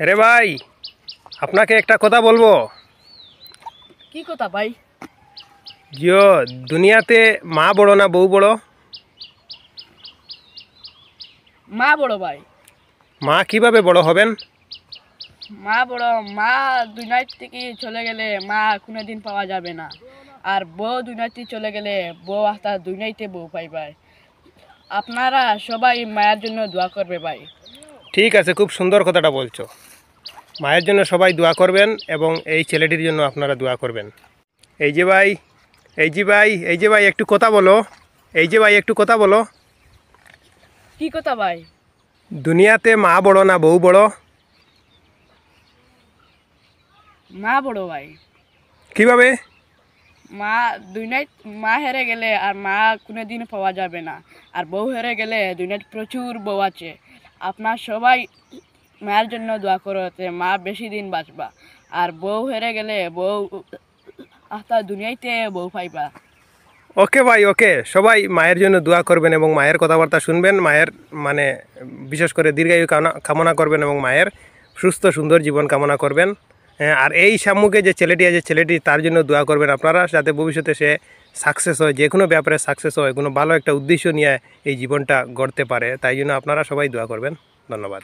আরে ভাই, আপনাকে একটা কথা বলবো। কি কথা ভাই? জিও, দুনিয়াতে মা বড় না বউ বড়? মা বড় ভাই। মা কিভাবে বড় হবেন? মা বড়, মা দুনিয়া থেকে চলে গেলে মা কোনোদিন পাওয়া যাবে না। আর বউ দুনিয়া থেকে চলে গেলে বউ আস্তা দুনিয়াতে বউ পাইবে। আপনারা সবাই মায়ের জন্য দোয়া করবে ভাই। ঠিক আছে, খুব সুন্দর কথাটা বলছো। মায়ের জন্য সবাই দোয়া করবেন এবং এই ছেলেটির জন্য আপনারা দোয়া করবেন। এই যে ভাই, একটু কথা বলো। একটু কথা বলো। কি কথা ভাই? দুনিয়াতে মা বড় না বউ বড়? মা বড় ভাই। কিভাবে? মা দুনিয়ায় মা হেরে গেলে আর মা কোনোদিন পাওয়া যাবে না। আর বউ হেরে গেলে দুনিয়ায় প্রচুর বউ আছে। আপনার সবাই মায়ের জন্য দোয়া করতে মা বেশি দিন বাঁচবা। আর বউ হেরে গেলে বউ আস্তা দুনিয়াতে বউ পাইবা। ওকে ভাই, ওকে। সবাই মায়ের জন্য দোয়া করবেন এবং মায়ের কথাবার্তা শুনবেন। মায়ের মানে বিশেষ করে দীর্ঘায়ু কামনা করবেন এবং মায়ের সুস্থ সুন্দর জীবন কামনা করবেন। হ্যাঁ, আর এই সম্মুখে যে ছেলেটি আছে, ছেলেটি তার জন্য দোয়া করবেন আপনারা, যাতে ভবিষ্যতে সে সাকসেস হয়, যে কোনো ব্যাপারে সাকসেস হয়, কোনো ভালো একটা উদ্দেশ্য নিয়ে এই জীবনটা গড়তে পারে। তাই জন্য আপনারা সবাই দোয়া করবেন। ধন্যবাদ।